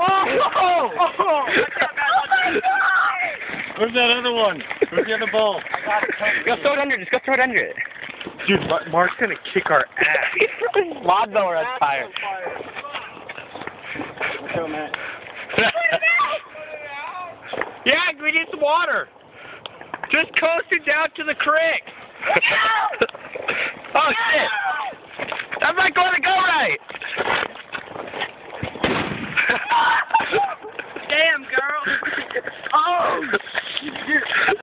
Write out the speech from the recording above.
Oh! Where's that other one? Where's the other ball? Go throw it under it. Just go throw it under it. Dude, Mark's gonna kick our ass. Lawnmower on fire. Yeah, we need some water. Just coasting down to the creek. Oh, shit. That's not going to go right.